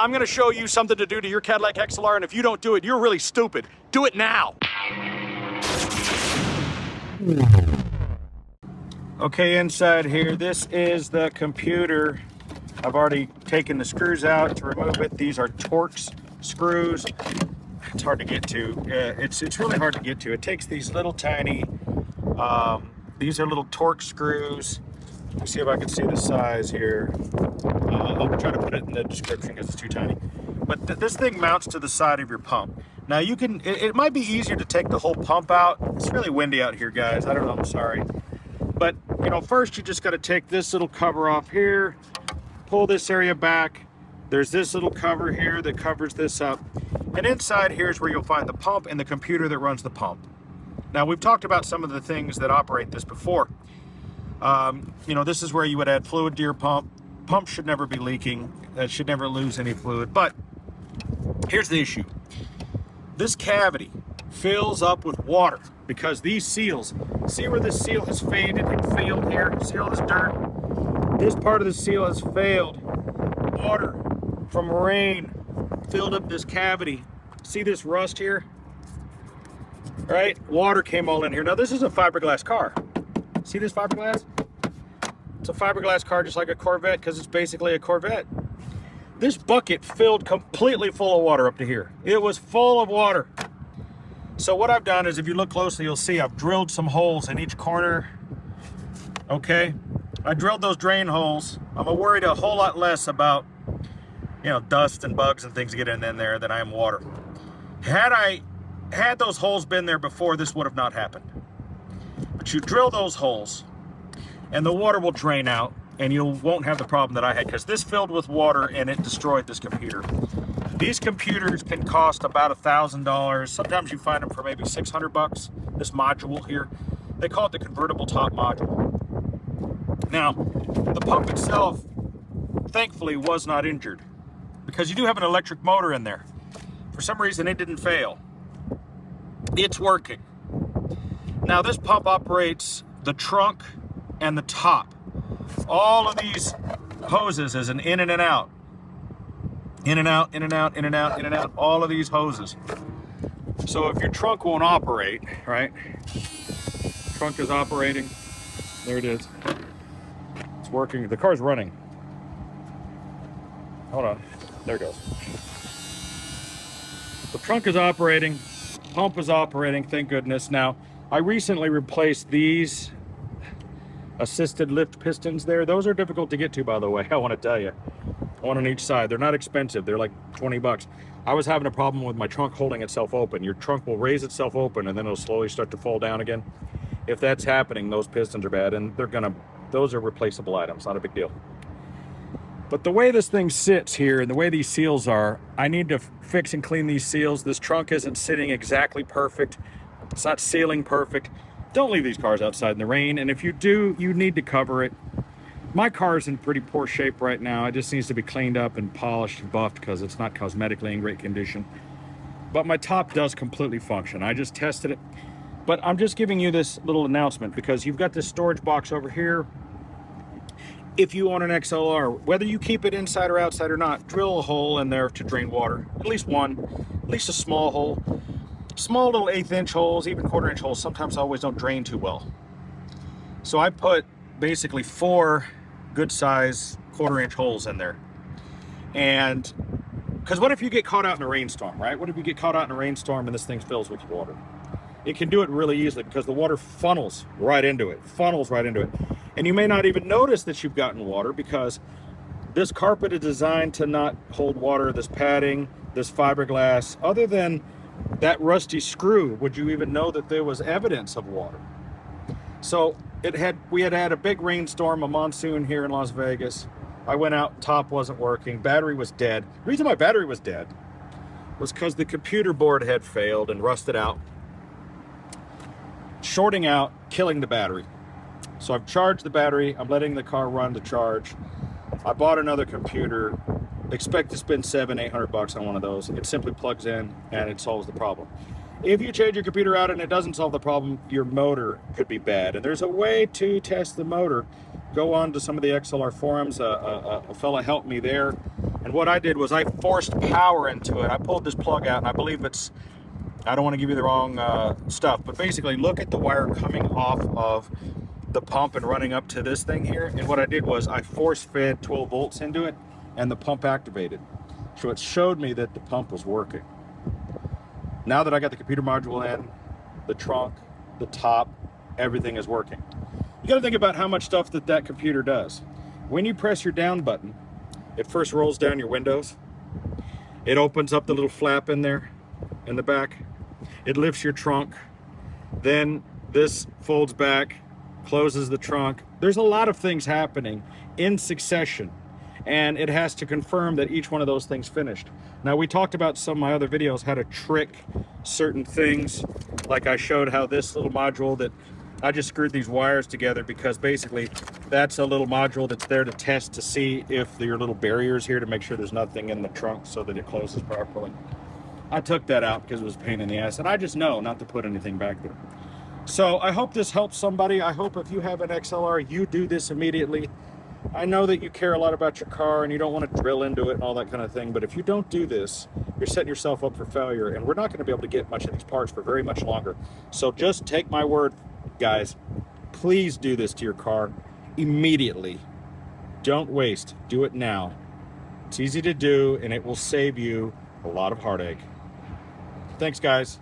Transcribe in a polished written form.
I'm gonna show you something to do to your Cadillac XLR, and if you don't do it, you're really stupid. Do it now. Okay, inside here, this is the computer. I've already taken the screws out to remove it. These are Torx screws. It's hard to get to. It's really hard to get to. It takes these little tiny, these are little Torx screws. Let me see if I can see the size here. I'll try to put it in the description because it's too tiny. But this thing mounts to the side of your pump. Now you can, it might be easier to take the whole pump out. It's really windy out here, guys. I don't know, I'm sorry. But, you know, first you just got to take this little cover off here, pull this area back. There's this little cover here that covers this up. And inside here is where you'll find the pump and the computer that runs the pump. Now, we've talked about some of the things that operate this before. You know, this is where you would add fluid to your pump. Pump should never be leaking. It should never lose any fluid. But here's the issue. This cavity fills up with water because these seals, see where this seal has faded and failed here? See all this dirt? This part of the seal has failed. Water from rain filled up this cavity. See this rust here? Right? Water came all in here. Now this is a fiberglass car. See this fiberglass? It's a fiberglass car just like a Corvette because it's basically a Corvette. This bucket filled completely full of water up to here. It was full of water. So what I've done is, if you look closely, you'll see I've drilled some holes in each corner. Okay? I drilled those drain holes. I'm worried a whole lot less about, you know, dust and bugs and things getting in there than I am water. Had those holes been there before, this would have not happened. But you drill those holes and the water will drain out and you won't have the problem that I had, because this filled with water and it destroyed this computer. These computers can cost about $1,000. Sometimes you find them for maybe 600 bucks. This module here, they call it the convertible top module. Now, the pump itself, thankfully, was not injured because you do have an electric motor in there. For some reason, it didn't fail. It's working. Now, this pump operates the trunk and the top. All of these hoses is an in and an out. In and out, in and out, in and out, in and out, all of these hoses. So if your trunk won't operate, right? Trunk is operating. There it is. It's working. The car's running. Hold on. There it goes. The trunk is operating. Pump is operating, thank goodness. Now, I recently replaced these assisted lift pistons there. Those are difficult to get to, by the way, I want to tell you. One on each side. They're not expensive. They're like 20 bucks. I was having a problem with my trunk holding itself open. Your trunk will raise itself open and then it'll slowly start to fall down again. If that's happening, those pistons are bad, and those are replaceable items, not a big deal. But the way this thing sits here and the way these seals are, I need to fix and clean these seals. This trunk isn't sitting exactly perfect. It's not sealing perfect. Don't leave these cars outside in the rain, and if you do, you need to cover it. My car is in pretty poor shape right now. It just needs to be cleaned up and polished and buffed because it's not cosmetically in great condition. But my top does completely function. I just tested it. But I'm just giving you this little announcement because you've got this storage box over here. If you own an XLR, whether you keep it inside or outside or not, drill a hole in there to drain water. At least one, at least a small hole. Small little 1/8 inch holes, even 1/4 inch holes, sometimes always don't drain too well. So I put basically 4 good size 1/4 inch holes in there. And because what if you get caught out in a rainstorm, right? What if you get caught out in a rainstorm and this thing fills with water? It can do it really easily because the water funnels right into it, And you may not even notice that you've gotten water because this carpet is designed to not hold water, this padding, this fiberglass. Other than that rusty screw, would you even know that there was evidence of water? So we had a big rainstorm, a monsoon here in Las Vegas. I went out, top wasn't working, battery was dead. The reason my battery was dead was because the computer board had failed and rusted out, shorting out, killing the battery. So I've charged the battery, I'm letting the car run to charge. I bought another computer, expect to spend $700-800 bucks on one of those. It simply plugs in and it solves the problem. If you change your computer out and it doesn't solve the problem, your motor could be bad. And there's a way to test the motor. Go on to some of the XLR forums. A fella helped me there, And what I did was I forced power into it. I pulled this plug out, and I believe it's, I don't want to give you the wrong stuff, but basically look at the wire coming off of the pump and running up to this thing here. And what I did was I force fed 12 volts into it, and the pump activated. So it showed me that the pump was working. Now that I got the computer module in, the trunk, the top, everything is working. You got to think about how much stuff that computer does. When you press your down button, it first rolls down your windows. It opens up the little flap in there in the back. It lifts your trunk. Then this folds back, closes the trunk. There's a lot of things happening in succession, and it has to confirm that each one of those things finished. Now, we talked about some of my other videos how to trick certain things, like I showed how this little module that I just screwed these wires together, because basically that's a little module that's there to test to see if there are little barriers here to make sure there's nothing in the trunk so that it closes properly. I took that out because it was a pain in the ass, and I just know not to put anything back there. So I hope this helps somebody. I hope if you have an XLR, you do this immediately. I know that you care a lot about your car and you don't want to drill into it and all that kind of thing, but if you don't do this, you're setting yourself up for failure, and we're not going to be able to get much of these parts for very much longer. So just take my word, guys. Please do this to your car immediately. Don't waste. Do it now. It's easy to do, and it will save you a lot of heartache. Thanks, guys.